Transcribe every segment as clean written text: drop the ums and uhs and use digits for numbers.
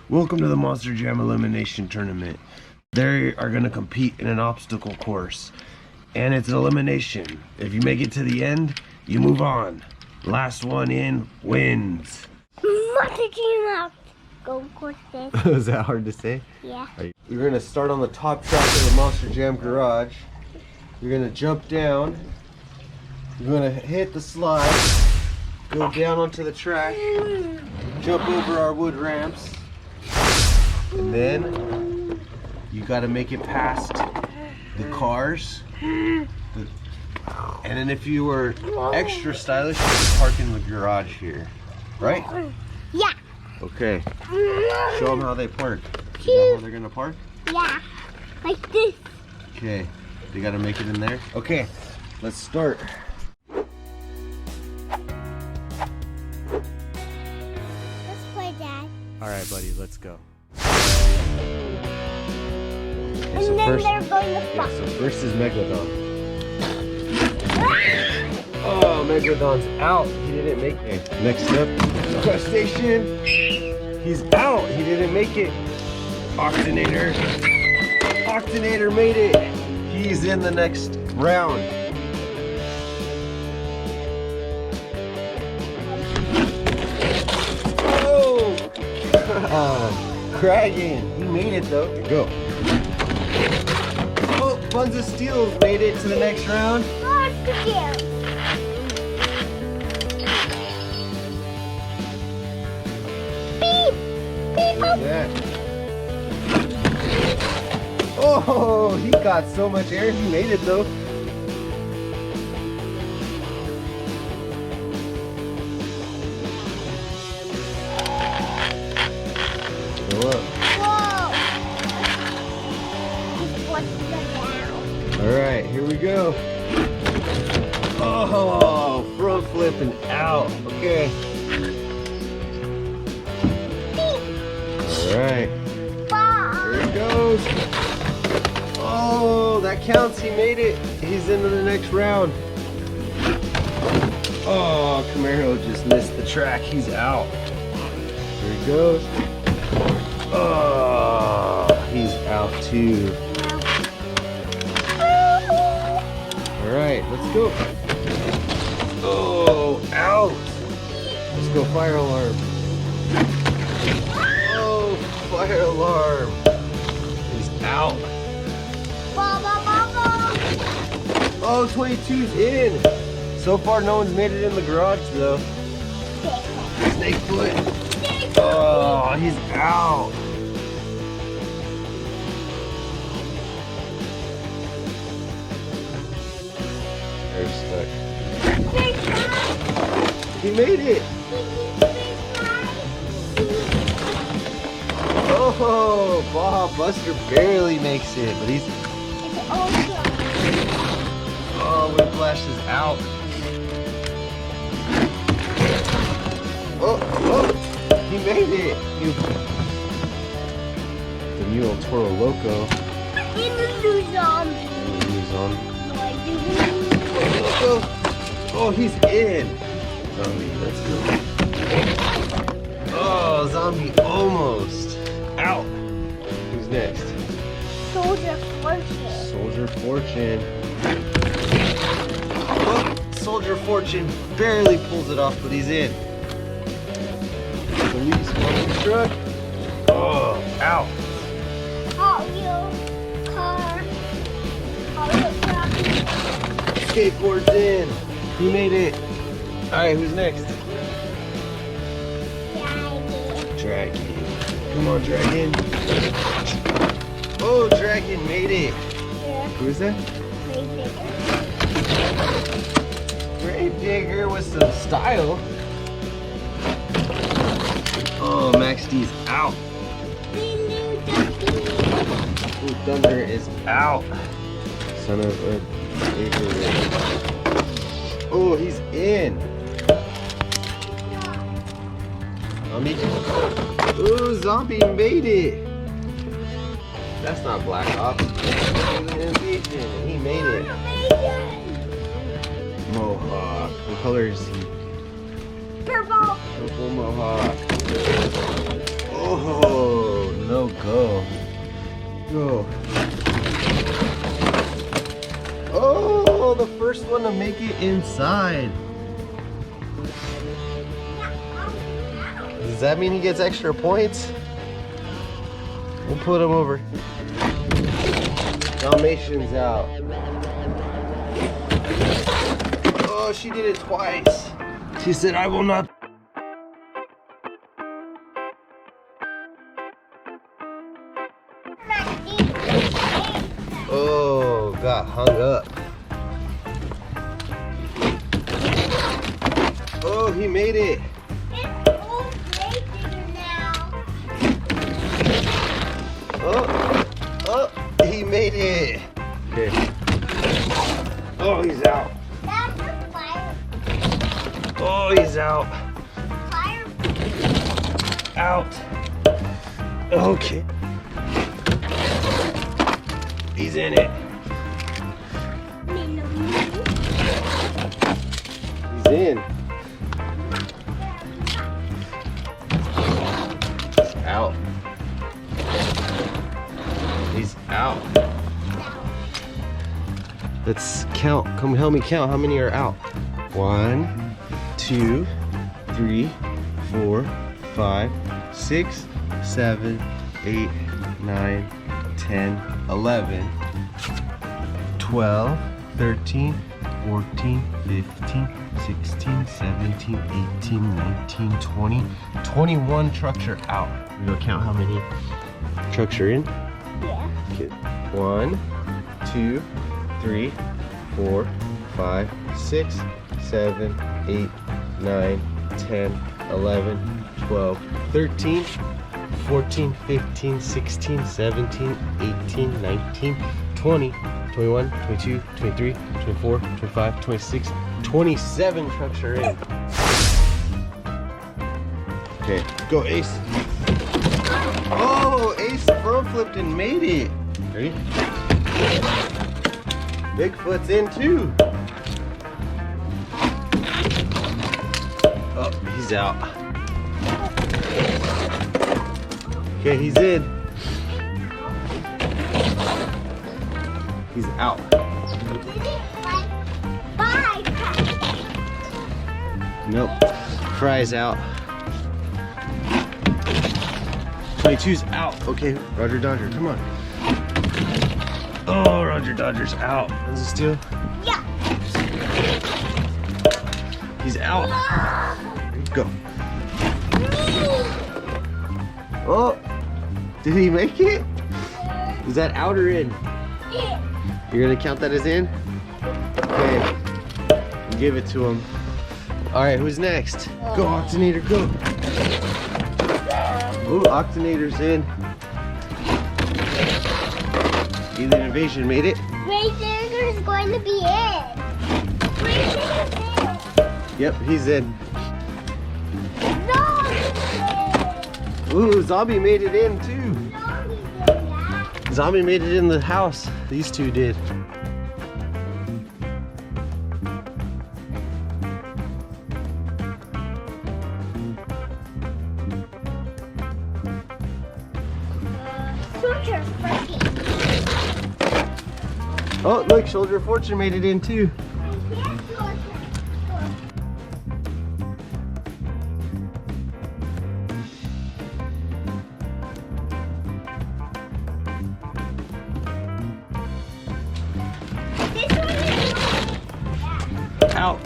Welcome to the Monster Jam Elimination Tournament. They are going to compete in an obstacle course, and it's an elimination. If you make it to the end, you move on. Last one in wins. Monster Jam go course. Is that hard to say? Yeah. We're going to start on the top track of the Monster Jam garage. You're going to jump down. You're going to hit the slide, go down onto the track, jump over our wood ramps, and then you got to make it past the cars. And then if you were extra stylish, you could park in the garage here, right? Yeah. Okay. Show them how they park. Is that how they're gonna park? Yeah. Like this. Okay. They gotta make it in there. Okay. Let's start. Let's play, Dad. All right, buddy, let's go. Okay, And so then first, they're going to fuck. so first is Megalodon. Oh, Megalodon's out. He didn't make it. Next up, Crustacean. He's out. He didn't make it. Octonator. Octonator made it. He's in the next round. Oh! Kragan. He made it though. Go. Oh, Buns of Steel made it to the next round. Monster Jam. Beep. Beep. Yeah. Oh, he got so much air. He made it though. Go up. Whoa. Just watch them down. All right, here we go. Oh, front flip and out. Okay. All right. Bye. There it goes. Oh, that counts. He made it. He's into the next round. Oh, Camaro just missed the track. He's out. There he goes. Oh, he's out too. All right, let's go. Oh, out. Let's go fire alarm. Oh, fire alarm. He's out. Oh, 22's in. So far, no one's made it in the garage, though. Snakefoot. Oh, he's out. They're stuck. He made it. Oh, Baja Buster barely makes it, but he's... Oh, Whiplash is out. Oh, he made it. The new El Toro Loco. In the new zombie. New zombie. Loco. Oh, he's in. Zombie, let's go. Oh, zombie almost out. Who's next? Soldier Fortune. Soldier Fortune. Oh, Soldier Fortune barely pulls it off, but he's in. Police Monster Truck. Oh, out. Hot Wheel car. Hot Wheel truck. Skateboard's in. He made it. All right, who's next? Dragon. Come on, Dragon. Oh, Dragon made it. Yeah. Who is that? Grave digger. Grave Digger with some style. Oh, Max D's out. Blue Thunder is out. Son of a... Oh, he's in. Ooh, Zombie made it. That's not Black Ops. He made it. Mohawk. What color is he? Purple. Purple Mohawk. Oh, Go. Oh, the first one to make it inside. Does that mean he gets extra points? We'll put him over. Dalmatian's out. Oh, she did it twice. She said, I will not. Oh, got hung up. Oh, he made it. Oh, he made it. Okay. Oh, he's out. That's a fire. Oh, he's out. Fire. Out. Okay. He's in it. He's in. He's out. He's out. Let's count. Come help me count. How many are out? 1, 2, 3, 4, 5, 6, 7, 8, 9, 10, 11, 12, 13, 14, 15, 16, 17, 18, 19, 20, 21 trucks are out. We're gonna count how many trucks are in. Yeah. Okay. 1, 2, 3, 4, 5, 6, 7, 8, 9, 10, 11, 12, 13, 14, 15, 16, 17, 18, 19, 20, 21, 22, 23, 24, 25, 26, 27 trucks are in. Okay, go Ace. Oh, Ace front flipped and made it. Ready? Bigfoot's in too. Oh, he's out. Okay, he's in. He's out. Nope. Fry's out. 22's out. Okay, Roger Dodger, come on. Oh, Roger Dodger's out. Is it still? Yeah. He's out. Go. Oh, did he make it? Is that out or in? You're gonna count that as in? Okay. Give it to him. All right, who's next? Go, Octonator, go. Ooh, Octonator's in. Alien Invasion made it. Rayfinger is going to be in. Rayfinger's in. Yep, he's in. No, he's in. Ooh, Zombie made it in too. No, he's in that. Zombie made it in the house. These two did. Soldier Fortune. Oh, look, Soldier of Fortune made it in too. Out.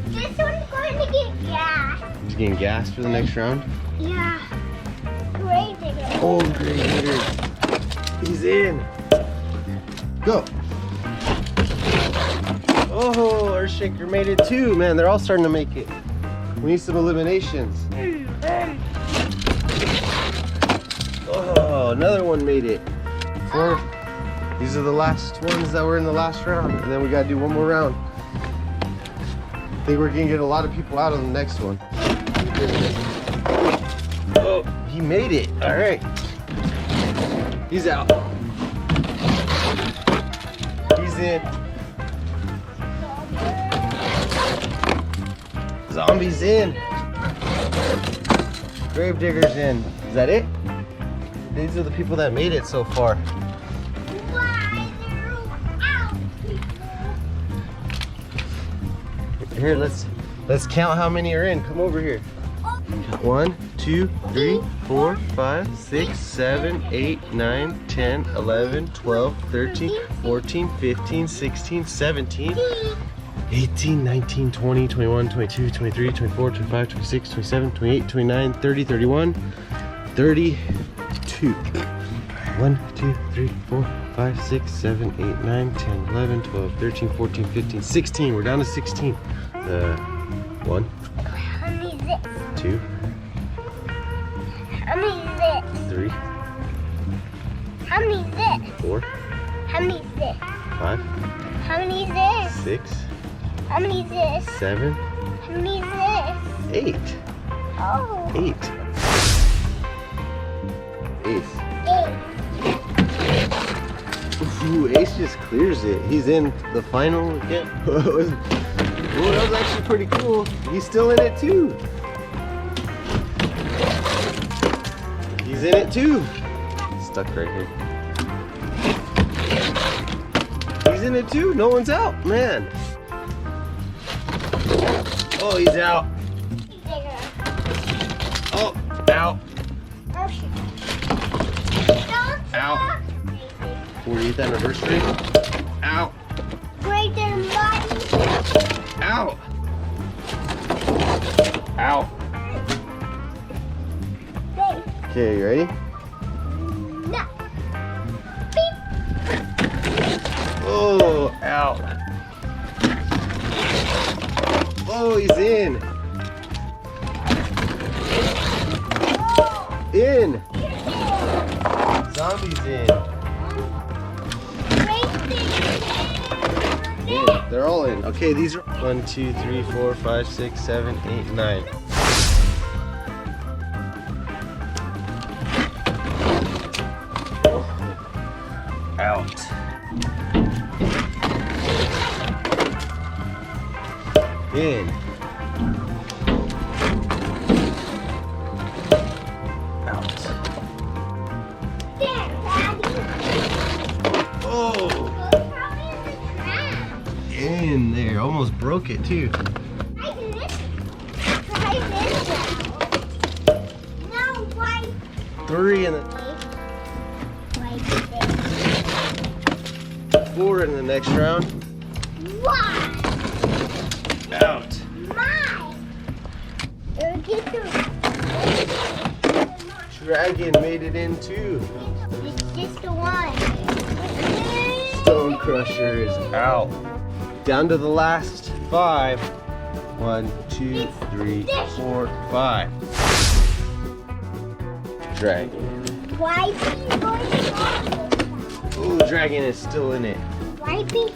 This one's going to get gas. He's getting gas for the next round. Yeah. Great digger. Oh, great hitter. He's in. Go. Oh, Earthshaker made it too. Man, they're all starting to make it. We need some eliminations. Oh, another one made it. 4. These are the last ones that were in the last round. And then we got to do one more round. I think we're going to get a lot of people out on the next one. Oh, he made it. All right. He's out. He's in. Zombie's in. Gravedigger's in. Is that it? These are the people that made it so far. Here, let's count how many are in. Come over here. 1, 2, 3, 4, 5, 6, 7, 8, 9, 10, 11, 12, 13, 14, 15, 16, 17, 18, 19, 20, 21, 22, 23, 24, 25, 26, 27, 28, 29, 30, 31, 32. 1, 2, 3, 4, 5, 6, 7, 8, 9, 10, 11, 12, 13, 14, 15, 16. We're down to 16. 1, How many is this? 2, How many is this? 3, How many is this? 4, How many is this? 5, How many is this? 6, How many is this? 7, How many is this? 8. Oh. 8. Ace. 8. Ooh, Ace just clears it. He's in the final again. Ooh, that was actually pretty cool. He's still in it too. He's in it too. Stuck right here. He's in it too. No one's out, man. Oh, he's out. Oh, out. Oh shit. Out. 40th anniversary. Out. Break their body. Out. Out. Hey. Okay, you ready? No. Oh, out. Oh, he's in. In. Zombie's in. In. They're all in. Okay, these are 1, 2, 3, 4, 5, 6, 7, 8, 9. Out. In. Out. Oh. In there. Almost broke it too. Try this. No, why? 3 in the 4 in the next round. Why? Out. My. Get the. Dragon made it in too. It's just the one. Stone Crusher is out. Down to the last 5. 1, 2, 3, 4, 5. Dragon. Why is he going to? Ooh, Dragon is still in it. Why be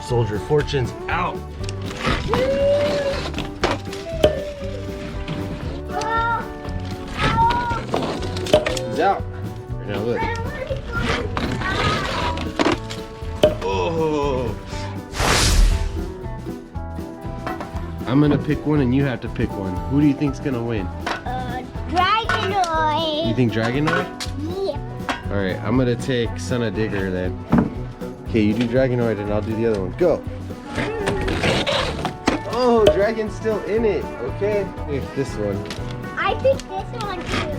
Soldier of Fortune's out. He's out. Now look. Oh. I'm gonna pick one and you have to pick one. Who do you think's gonna win? Dragonoid. You think Dragonoid? Yeah. Alright, I'm gonna take Son of Digger then. Okay, you do Dragonoid and I'll do the other one. Go! Oh, Dragon's still in it. Okay. Pick this one. I picked this one too.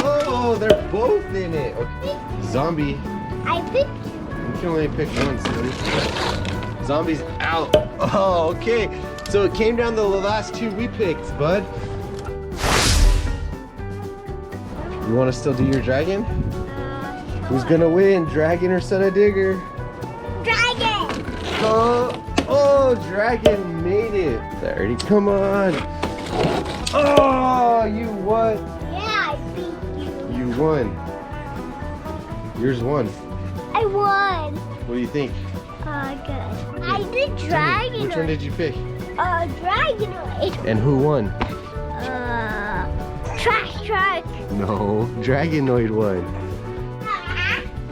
Oh, they're both in it. Okay. Zombie. I picked. You can only pick one, silly. Zombie's out. Oh, okay. So it came down to the last 2 we picked, bud. You want to still do your dragon? Who's gonna win, Dragon or Son of Digger? Dragon. Oh, Dragon made it. Ready? Come on. Oh, you won. Yeah, I beat you. You won. Yours won. I won. What do you think? Good. I did Dragonoid. Which one did you pick? Dragonoid. And who won? Trash truck. No, Dragonoid won.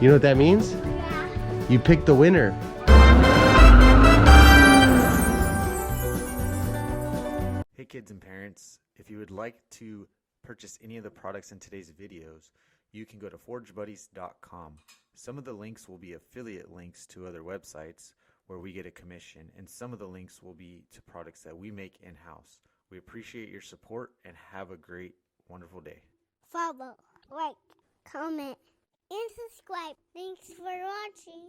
You know what that means? Yeah. You picked the winner. Hey kids and parents, if you would like to purchase any of the products in today's videos, you can go to forgebuddies.com. Some of the links will be affiliate links to other websites where we get a commission, and some of the links will be to products that we make in-house. We appreciate your support and have a great, wonderful day. Follow, like, comment, and subscribe. Thanks for watching.